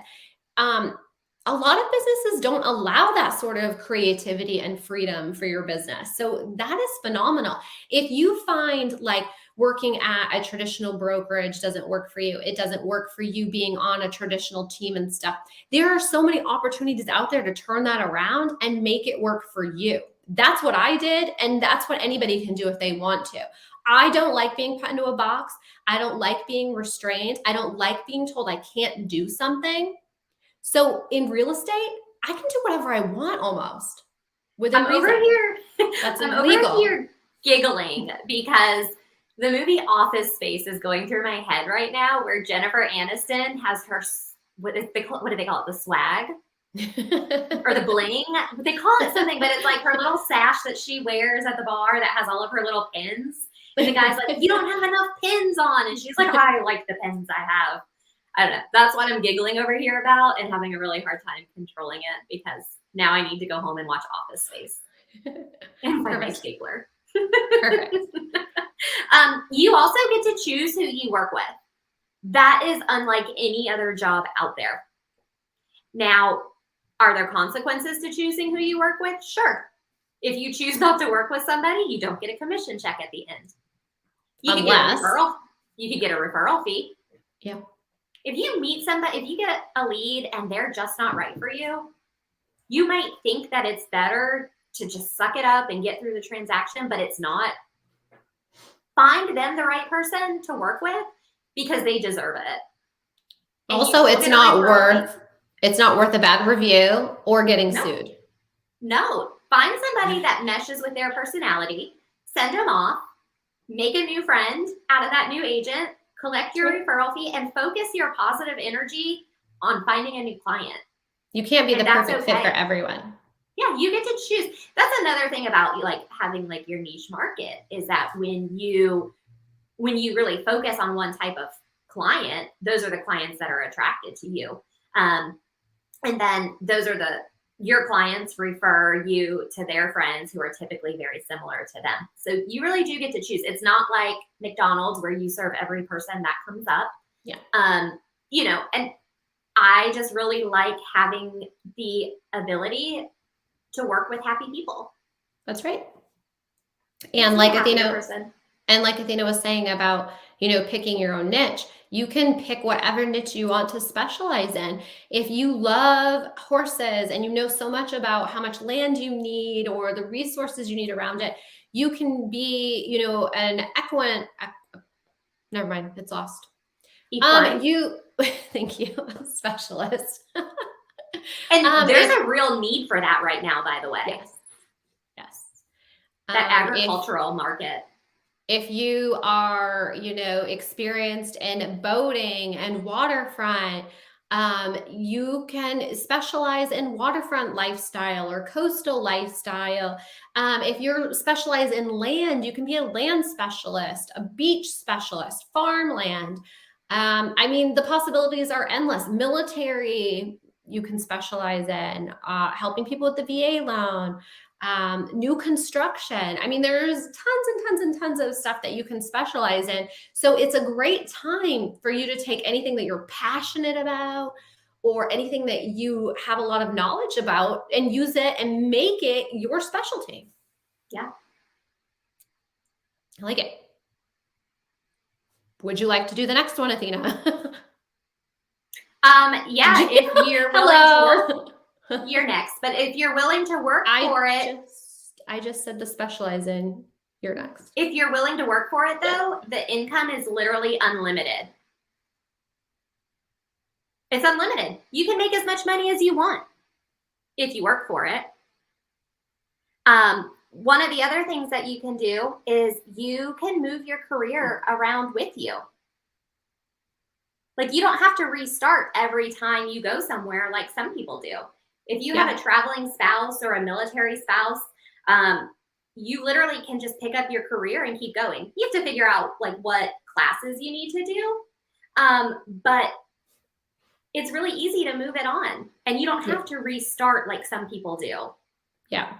A lot of businesses don't allow that sort of creativity and freedom for your business. So that is phenomenal. If you find like working at a traditional brokerage doesn't work for you, it doesn't work for you being on a traditional team and stuff, there are so many opportunities out there to turn that around and make it work for you. That's what I did. And that's what anybody can do if they want to. I don't like being put into a box. I don't like being restrained. I don't like being told I can't do something. So in real estate, I can do whatever I want almost within reason. Over here. That's I'm illegal. over here giggling because the movie Office Space is going through my head right now, where Jennifer Aniston has her, what do they call it? The swag or the bling? They call it something, but it's like her little sash that she wears at the bar that has all of her little pins. And the guy's like, you don't have enough pins on. And she's like, I like the pins I have. I don't know. That's what I'm giggling over here about and having a really hard time controlling it because now I need to go home and watch Office Space and find my stapler. Perfect. You also get to choose who you work with. That is unlike any other job out there. Now, are there consequences to choosing who you work with? Sure. If you choose not to work with somebody, you don't get a commission check at the end. You can get a referral fee. Yeah. If you meet somebody, if you get a lead and they're just not right for you, you might think that it's better to just suck it up and get through the transaction, but it's not. Find them the right person to work with because they deserve it. And also, it's not worth a bad review or getting sued. No. Find somebody that meshes with their personality, send them off, make a new friend out of that new agent, collect your referral fee, and focus your positive energy on finding a new client. You can't be the perfect fit for everyone. Yeah, you get to choose. That's another thing about like having like your niche market is that when you really focus on one type of client, those are the clients that are attracted to you. And then those are your clients refer you to their friends who are typically very similar to them. So you really do get to choose. It's not like McDonald's where you serve every person that comes up. Yeah. And I just really like having the ability to work with happy people. That's right. And like Athena was saying about, picking your own niche, you can pick whatever niche you want to specialize in. If you love horses and you know so much about how much land you need or the resources you need around it, you can be, an equine. Never mind, it's lost. Thank you, specialist. And there's a real need for that right now, by the way. Yes. Yes. That agricultural market. If you are, experienced in boating and waterfront, you can specialize in waterfront lifestyle or coastal lifestyle. If you're specialized in land, you can be a land specialist, a beach specialist, farmland. I mean, the possibilities are endless. Military, you can specialize in, helping people with the VA loan, new construction. I mean, there's tons and tons and tons of stuff that you can specialize in. So it's a great time for you to take anything that you're passionate about or anything that you have a lot of knowledge about and use it and make it your specialty. Yeah. I like it. Would you like to do the next one, Athena? Yeah, if you're willing to work, you're next. But if you're willing to work for it. I just said to specialize in, you're next. If you're willing to work for it, though, the income is literally unlimited. It's unlimited. You can make as much money as you want if you work for it. One of the other things that you can do is you can move your career around with you. Like, you don't have to restart every time you go somewhere like some people do. If you have a traveling spouse or a military spouse, you literally can just pick up your career and keep going. You have to figure out like what classes you need to do. But it's really easy to move it on and you don't have to restart like some people do. Yeah.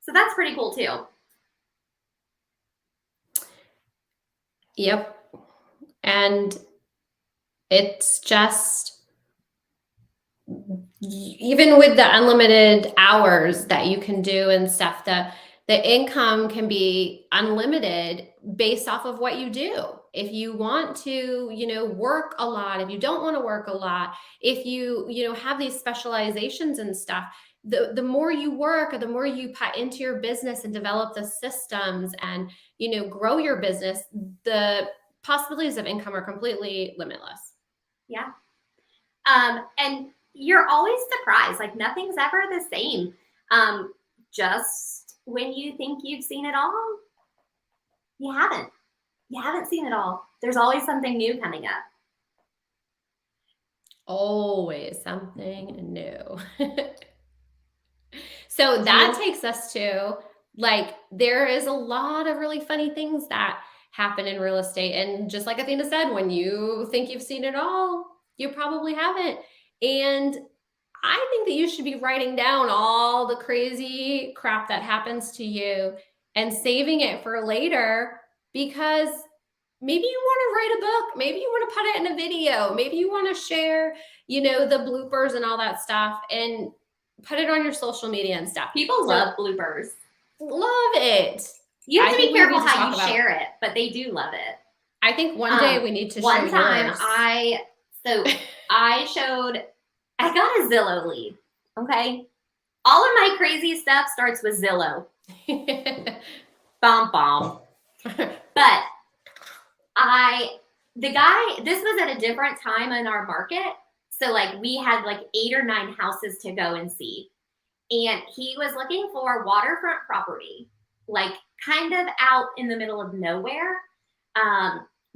So that's pretty cool too. Yep. And it's just, even with the unlimited hours that you can do and stuff, the income can be unlimited based off of what you do. If you want to, work a lot, if you don't want to work a lot, if you, have these specializations and stuff, the more you work or the more you put into your business and develop the systems and, grow your business, the possibilities of income are completely limitless. Yeah. And you're always surprised. Like, nothing's ever the same. Just when you think you've seen it all, you haven't. You haven't seen it all. There's always something new coming up. Always something new. So that takes us to, like, there is a lot of really funny things that happen in real estate. And just like Athena said, when you think you've seen it all, you probably haven't. And I think that you should be writing down all the crazy crap that happens to you and saving it for later, because maybe you want to write a book, maybe you want to put it in a video, maybe you want to share, the bloopers and all that stuff and put it on your social media and stuff. People love bloopers. Love it. You have to be careful how you share it, but they do love it. I think one day we need to share one time yours. I got a Zillow lead. Okay. All of my crazy stuff starts with Zillow. Bomb. But this was at a different time in our market. So like we had like 8 or 9 houses to go and see. And he was looking for waterfront property, like kind of out in the middle of nowhere,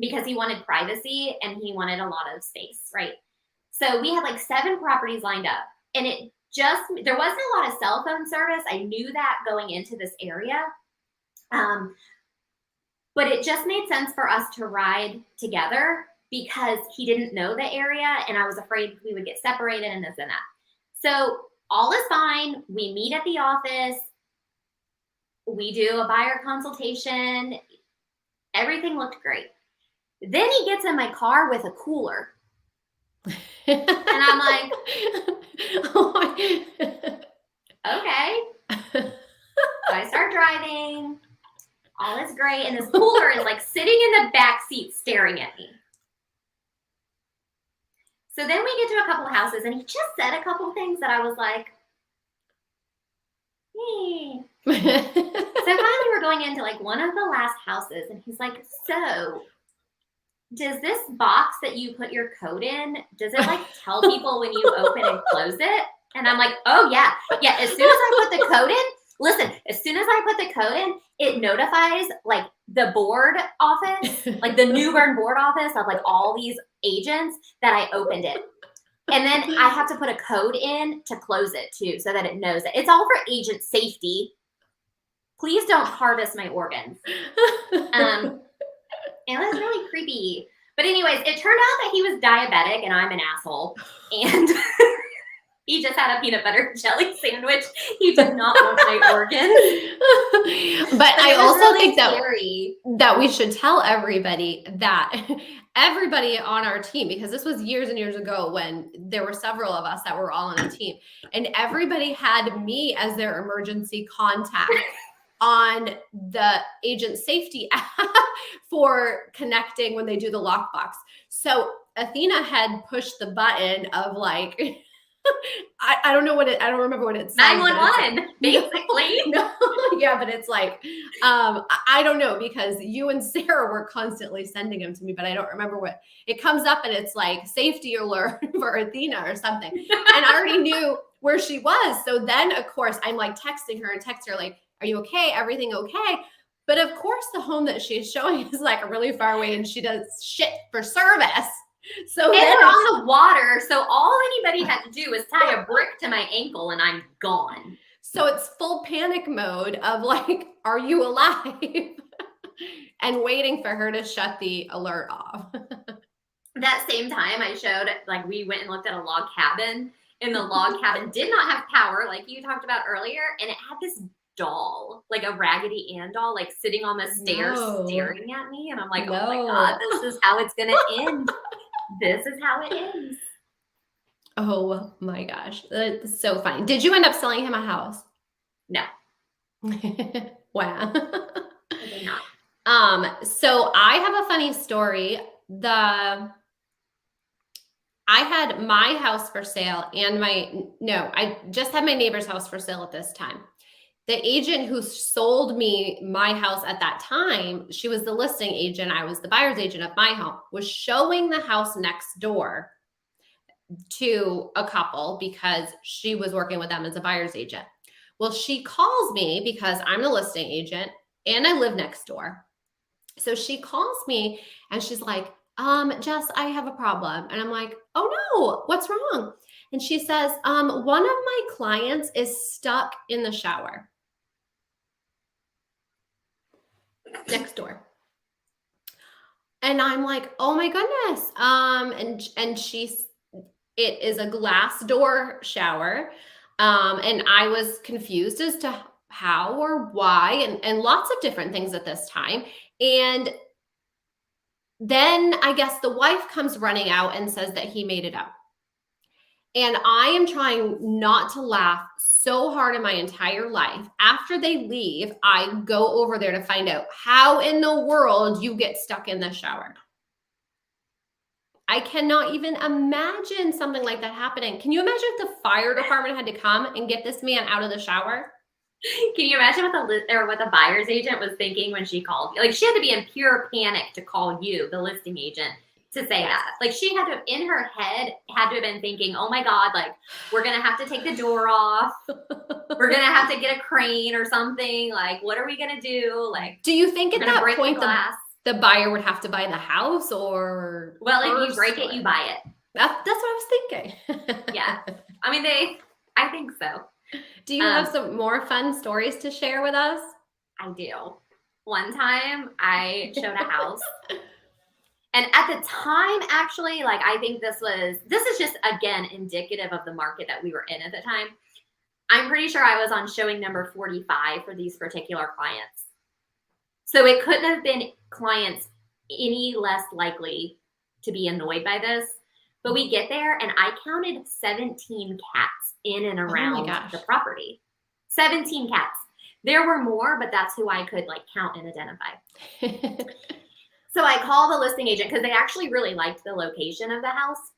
because he wanted privacy and he wanted a lot of space, right? So we had like 7 properties lined up, and there wasn't a lot of cell phone service. I knew that going into this area. But it just made sense for us to ride together because he didn't know the area and I was afraid we would get separated and this and that. So all is fine. We meet at the office. We do a buyer consultation. Everything looked great. Then he gets in my car with a cooler. And I'm like, okay. So I start driving. All is great. And this cooler is like sitting in the back seat staring at me. So then we get to a couple of houses and he just said a couple of things that I was like, hey. So finally we're going into like one of the last houses and he's like, so does this box that you put your code in, does it like tell people when you open and close it? And I'm like, oh yeah. Yeah, as soon as I put the code in, listen, as soon as I put the code in, it notifies like the board office, like the New Bern board office of like all these agents that I opened it. And then I have to put a code in to close it too, so that it knows it. It's all for agent safety. Please don't harvest my organs. It was really creepy. But anyways, it turned out that he was diabetic and I'm an asshole. And he just had a peanut butter jelly sandwich. He did not want my organs. But I also really think that we should tell everybody that everybody on our team, because this was years and years ago when there were several of us that were all on a team, and everybody had me as their emergency contact on the agent safety app for connecting when they do the lockbox. So Athena had pushed the button of like, I don't know what I don't remember what it says. 911, basically. No, yeah, but it's like, I don't know, because you and Sarah were constantly sending them to me, but I don't remember what it comes up, and it's like safety alert for Athena or something. And I already knew where she was. So then of course I'm like texting her like, are you okay? Everything okay? But of course the home that she's showing is like really far away and she does shit for service. So they were on the water. So all anybody had to do was tie a brick to my ankle and I'm gone. So it's full panic mode of like, are you alive? And waiting for her to shut the alert off. That same time I showed, like we went and looked at a log cabin, and the log cabin did not have power like you talked about earlier. And it had this doll, like a Raggedy Ann doll, like sitting on the stairs staring at me. And I'm like, oh my God, this is how it's going to end. This is how it ends. Oh my gosh. That's so funny. Did you end up selling him a house? No. Wow. I did not. So I have a funny story. I had my house for sale and I just had my neighbor's house for sale at this time. The agent who sold me my house at that time, she was the listing agent. I was the buyer's agent of my home, was showing the house next door to a couple because she was working with them as a buyer's agent. Well, she calls me because I'm the listing agent and I live next door. So she calls me and she's like, Jess, I have a problem. And I'm like, oh no, what's wrong? And she says, one of my clients is stuck in the shower next door. And I'm like, oh my goodness. It is a glass door shower. And I was confused as to how or why, and lots of different things at this time. And then I guess the wife comes running out and says that he made it up. And I am trying not to laugh so hard in my entire life. After they leave, I go over there to find out how in the world you get stuck in the shower. I cannot even imagine something like that happening. Can you imagine if the fire department had to come and get this man out of the shower? Can you imagine what the buyer's agent was thinking when she called you? Like, she had to be in pure panic to call you, the listing agent, to say that. Like, she had to, in her head, had to have been thinking, oh my God, like, we're going to have to take the door off. We're going to have to get a crane or something. Like, what are we going to do? Like, do you think at that point the buyer would have to buy the house, or? Well, if you break it, you buy it. That's what I was thinking. Yeah. I mean, I think so. Do you have some more fun stories to share with us? I do. One time I showed a house and at the time, actually, like, I think this is just, again, indicative of the market that we were in at the time. I'm pretty sure I was on showing number 45 for these particular clients. So it couldn't have been clients any less likely to be annoyed by this. But we get there and I counted 17 cats in and around the property. 17 cats. There were more, but that's who I could like count and identify. So I call the listing agent because they actually really liked the location of the house,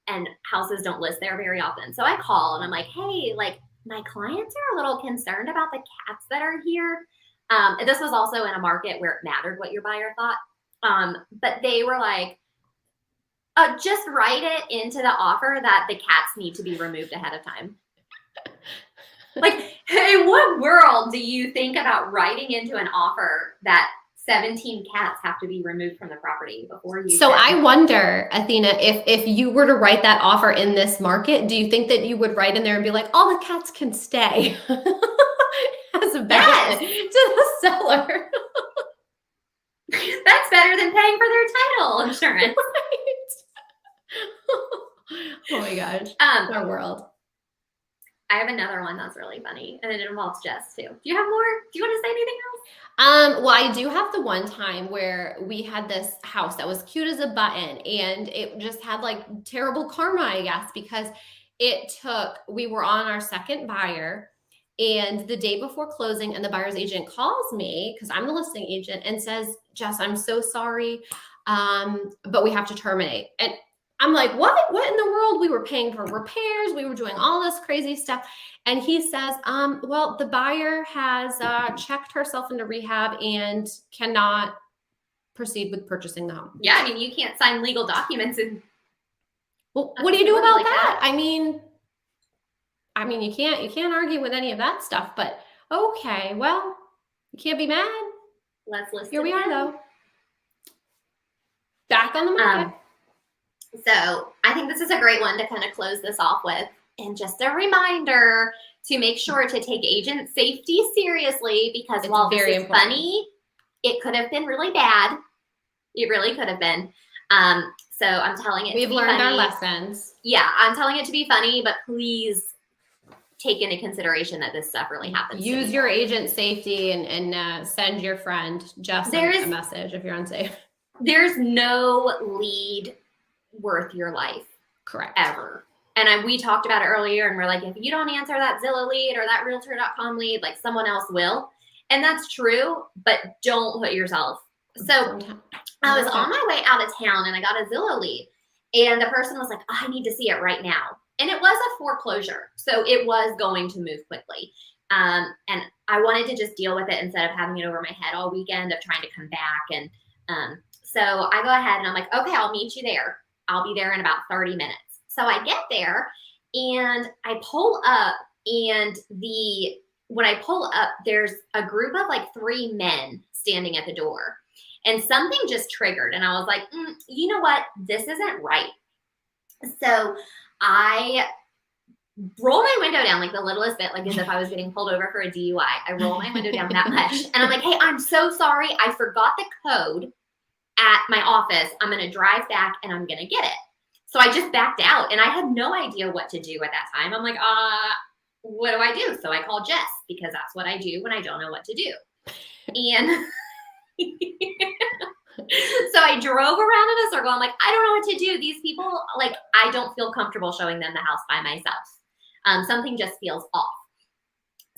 and houses don't list there very often. So I call and I'm like, hey, like, my clients are a little concerned about the cats that are here. And this was also in a market where it mattered what your buyer thought. But they were like, just write it into the offer that the cats need to be removed ahead of time. Like, in what world do you think about writing into an offer that 17 cats have to be removed from the property before you So can? I wonder, Athena, if you were to write that offer in this market, do you think that you would write in there and be like, all the cats can stay as a benefit Yes, to the seller? that's better than paying for their title insurance. Oh my gosh, our world. I have another one that's really funny, and it involves Jess too. Do you have more? Do you want to say anything else? Well, I do have the one time where we had this house that was cute as a button, and it just had like terrible karma, I guess, because we were on our second buyer, and the day before closing, and the buyer's agent calls me because I'm the listing agent and says, Jess, I'm so sorry, but we have to terminate. And I'm like, what? What in the world? We were paying for repairs, we were doing all this crazy stuff. And he says, well, the buyer has checked herself into rehab and cannot proceed with purchasing the home. Yeah, I mean, you can't sign legal documents and. Well, what do you do about like that? I mean, you can't argue with any of that stuff. But okay, well, you can't be mad. Let's list. Here we are, though, back on the market. So I think this is a great one to kind of close this off with. And just a reminder to make sure to take agent safety seriously, because while this is funny, it could have been really bad. It really could have been. So I'm telling it to be funny. We've learned our lessons. Yeah, I'm telling it to be funny, but please take into consideration that this stuff really happens. Use your agent safety and send your friend Jess a message if you're unsafe. There's no lead worth your life. Correct. Ever. And we talked about it earlier, and we're like, if you don't answer that Zillow lead or that Realtor.com lead, like someone else will. And that's true, but don't put yourself. So I was on my way out of town and I got a Zillow lead, and the person was like, oh, I need to see it right now. And it was a foreclosure, so it was going to move quickly. And I wanted to just deal with it instead of having it over my head all weekend of trying to come back. And so I go ahead and I'm like, okay, I'll meet you there. I'll be there in about 30 minutes. So I get there and I pull up, and when I pull up, there's a group of like 3 men standing at the door, and something just triggered. And I was like, you know what? This isn't right. So I roll my window down like the littlest bit, like as if I was getting pulled over for a DUI. I roll my window down that much. And I'm like, hey, I'm so sorry. I forgot the code at my office. I'm going to drive back and I'm going to get it. So I just backed out, and I had no idea what to do at that time. I'm like, what do I do? So I called Jess, because that's what I do when I don't know what to do. And so I drove around in a circle. I'm like, I don't know what to do. These people, like, I don't feel comfortable showing them the house by myself. Something just feels off.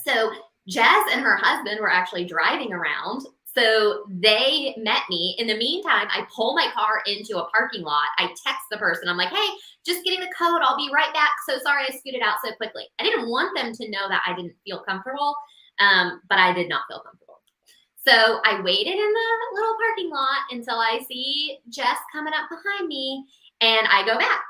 So Jess and her husband were actually driving around. So they met me. In the meantime, I pull my car into a parking lot. I text the person. I'm like, hey, just getting the code. I'll be right back. So sorry I scooted out so quickly. I didn't want them to know that I didn't feel comfortable, but I did not feel comfortable. So I waited in the little parking lot until I see Jess coming up behind me, and I go back.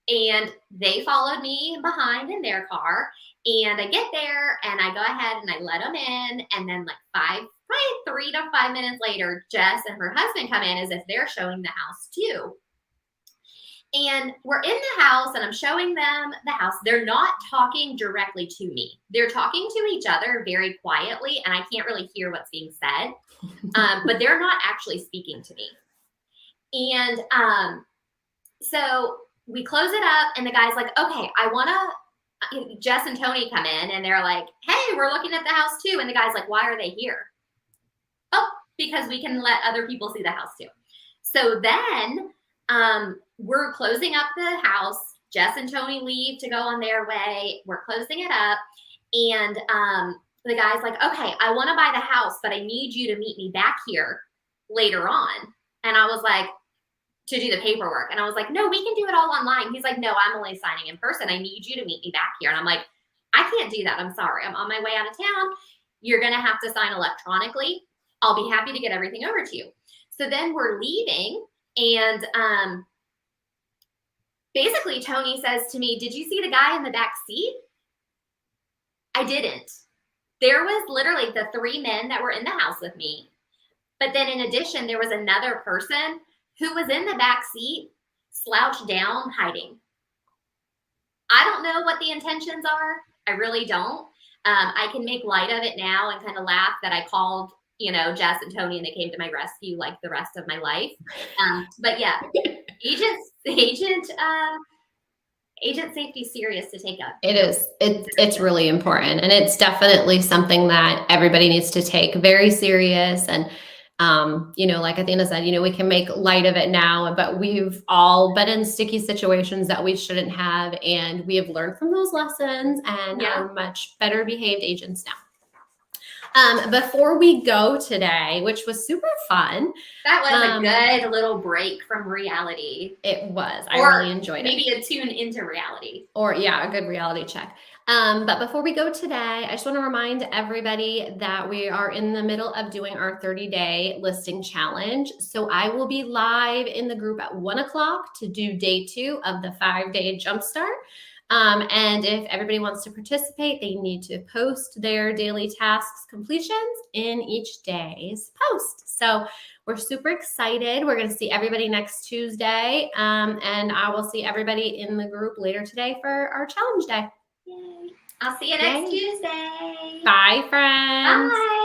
And they followed me behind in their car. And I get there and I go ahead and I let them in. And then like probably 3 to 5 minutes later, Jess and her husband come in as if they're showing the house too. And we're in the house and I'm showing them the house. They're not talking directly to me. They're talking to each other very quietly, and I can't really hear what's being said. But they're not actually speaking to me. And so we close it up, and the guy's like, okay, I want to, Jess and Tony come in, and they're like, hey, we're looking at the house too. And the guy's like, why are they here? Oh, because we can let other people see the house too. So then we're closing up the house. Jess and Tony leave to go on their way. We're closing it up. And the guy's like, okay, I want to buy the house, but I need you to meet me back here later on. And I was like, to do the paperwork. And I was like, no, we can do it all online. He's like, no, I'm only signing in person. I need you to meet me back here. And I'm like, I can't do that. I'm sorry. I'm on my way out of town. You're going to have to sign electronically. I'll be happy to get everything over to you. So then we're leaving, and basically Tony says to me, did you see the guy in the back seat? I didn't. There was literally the 3 men that were in the house with me. But then in addition, there was another person who was in the back seat, slouched down, hiding. I don't know what the intentions are. I really don't. I can make light of it now and kind of laugh that I called, Jess and Tony, and they came to my rescue like the rest of my life. But yeah, agent safety is serious to take up. It is. It's really important. And it's definitely something that everybody needs to take very serious. And, like Athena said, we can make light of it now, but we've all been in sticky situations that we shouldn't have. And we have learned from those lessons and are much better behaved agents now. Before we go today, which was super fun. That was a good little break from reality. It was. I really enjoyed it. Maybe a tune into reality. Or a good reality check. But before we go today, I just want to remind everybody that we are in the middle of doing our 30-day listing challenge. So I will be live in the group at 1:00 to do day 2 of the 5-day jumpstart. And if everybody wants to participate, they need to post their daily tasks completions in each day's post. So we're super excited. We're going to see everybody next Tuesday. And I will see everybody in the group later today for our challenge day. Yay. I'll see you next Tuesday. Bye, friends. Bye.